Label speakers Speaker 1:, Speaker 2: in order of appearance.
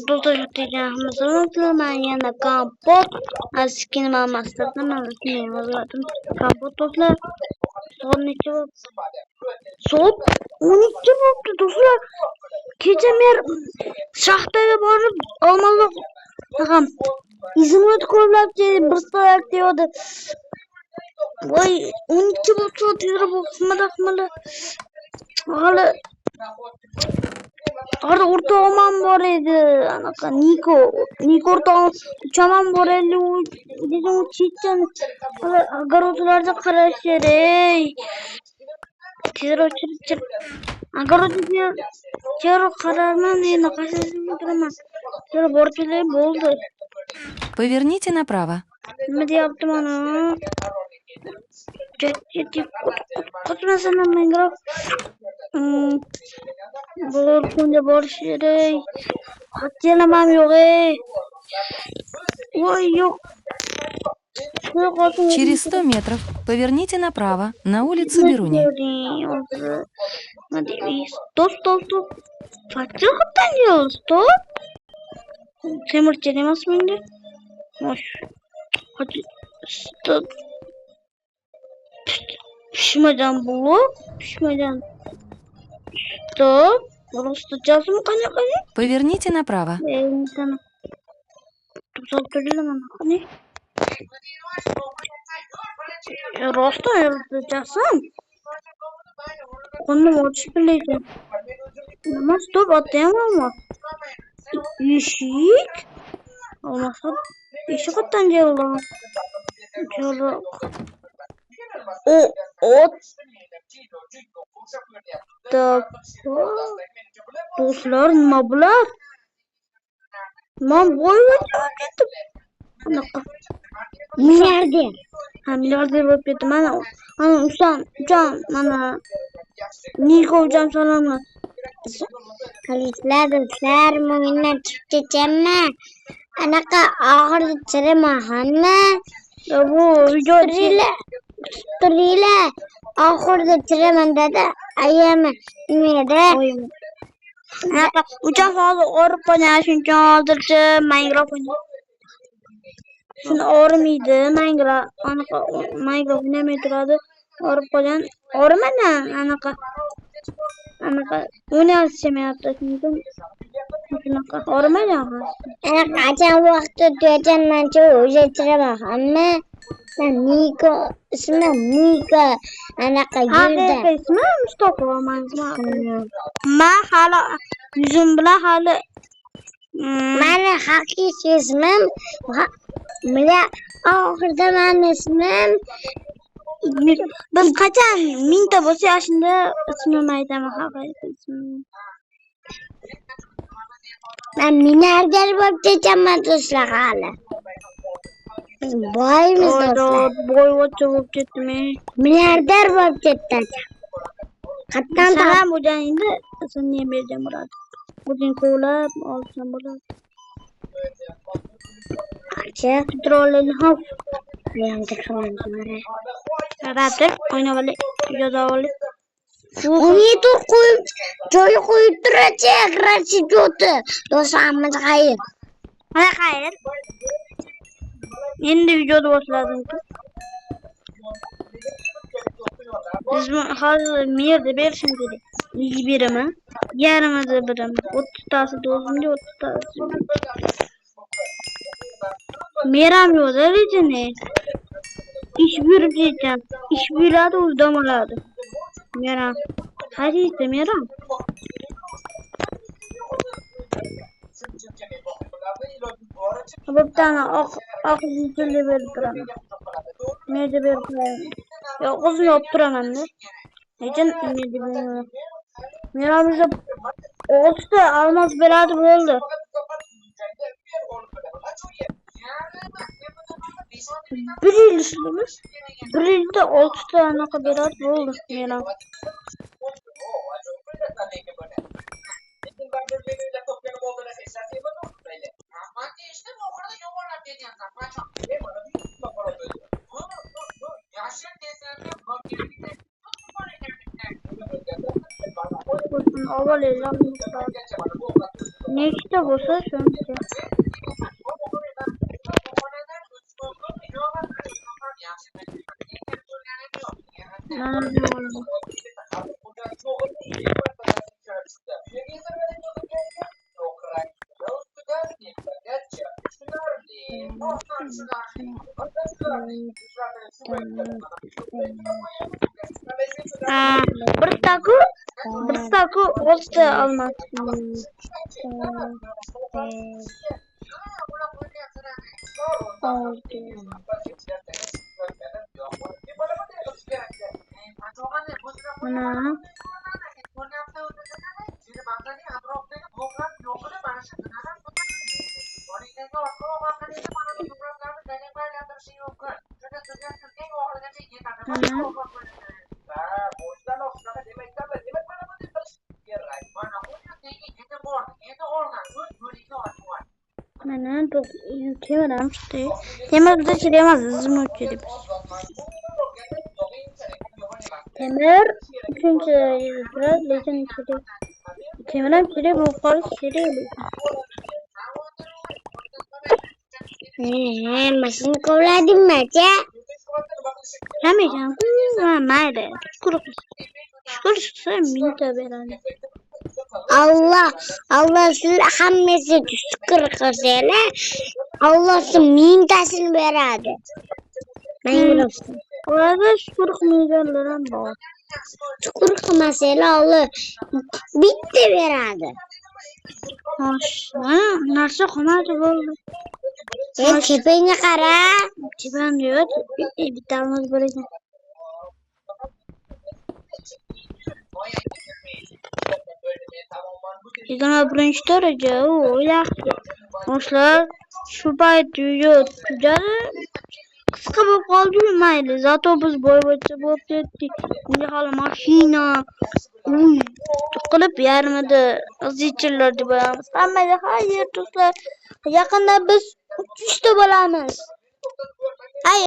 Speaker 1: Do'stlar ekanimizni men yana kompot skin olmasdim. Men shuni yozdim. Kompot do'stlar. Soat necha bo'ldi? Soat 12 bo'ldi do'stlar. Kecha men shaxtaga borib olmaloq taqam. Izimni ko'rlab bir soat deydi. Voy 12 bo'ldi tezroq bo'lmadi. Hali o'rtog'im bor edi. Anaqa Niko o'rtog'im uchaman bor edi. Dedim u chechan. Hali огородlarga qarash kerak. Tezroq chirib. Огородga tezroq qararman endi qashashim o'tiraman. Tezroq borib kelay bo'ldi.
Speaker 2: Поверните направо.
Speaker 1: Nima deyaptim ana? Qutmasana menga. Balkonga borish kerak. Xotiramam yo'q ey. Voy yo'q.
Speaker 2: Через 100 метров поверните направо на улицу Беруни.
Speaker 1: Стоп. Qachon xatdan keldi? Stop. Temirchi emasmi endi? Stop. Pishmagan blok. Stop. Просто jasm qanaqa?
Speaker 2: Поверните направо.
Speaker 1: Rosta jasm. Qonni ochish bilan. Nima stop atayapmanmi? Eshik. Olmasa eshik qatdan keldi? Ot. Do'stlar nima bular? Men boyvachcha ketdim. Anaqa milliarder. Milliarder bo'lib ketdim. Mana uchan mana Niko uchun salomlar. Do'stlar, menga chiqdichamma. Anaqa og'ir chirimahanmi? Bu videoda Turila oxirida chiraman dedi. Ayami nima anaqa uchun hozir o'rib qo'ygan shuncha hozircha mikrofon. Shuni o'rmaydi mikrofon nima turadi? O'rib qo'ygan. O'rmana anaqa o'ynashmayapti shunaqa o'rmagan. Qachon vaqt o'tayotganmancha o'zi chiraman hamma. Niko ismi anaqa yurdi. Ismi Mustafa men hali yuzim bilan hali meni haqiqiy ismim oxirida meni ismim biz qachon mingta bo'lsa shunda ismimni aytaman haqiqiy ismim. Men milliarder bo'lib ketaman do'stlar hali. Biz boymiz do'stlar. Boyvachcha bo'lib ketdim. Milliarder bo'lib ketdim. Qatdan ham bo'lgan endi sen nima bergan bo'ladi? O'zing qo'lab olsam bo'ladi. Acha trolling hof. Yangi xonadonlar. Rabbim o'ynavali, yozavali. Uni qo'yib, joy qo'yib turacak, rachijoti. Do'stlarimiz xayr. Mana xayr. Endi videoda boshladim. Biz hozir merda berishim kerak. Nega beraman? Yarimiga beraman. 30 tasi do'zimga 30 tasi. Meram yo'qda lejini. Ish buyurib ekan. Ish buyuradi, o'zi dam oladi. Meram. Qaysi meram? Bo'ptana oq yuzli berib turaman. Merda berib turaman. Yo'q, o'zim olib turaman-da. Lekin meramizda 6 ta olmos beradi bo'ldi. Bir yil ishlamiz. Bir yilda 6 ta anaqa beradi bo'ldi meram. avval e'lon nechta bo'lsa shuncha. Mana bu olaman. Bir taku olsa almaz. Mana mana bu temir işte. Temir de çiremez, hızımı çirip. Temir üçüncü biraz lekin çirip. Temir'im çirip, bu kol çirip. Mesin kovladım maca. Yemeyeceğim. Nerede? Şükür minta veren. Allah size hammesi şükür kısele. Allah size mintasını veradi. Orada şükür kılmayacaklarım var. Şükür kılmasıyla Allah bitti veradi. Nasıl kılmadı oldu? Tepene kara. Tepen diyor. Bir tane böyle. Yigirma birinchi daraja u yaxshi. Yoshlar shu payt uyga tushadi. Qisqa bo'lib qoldi-yu mayli. Zato biz boyvachcha bo'lib ketdik. Unga hali mashina, uy qilib yarmida zichirlar deb olamiz. Hammaga xayr do'stlar. Yaqinda biz 3 ta bo'lamiz.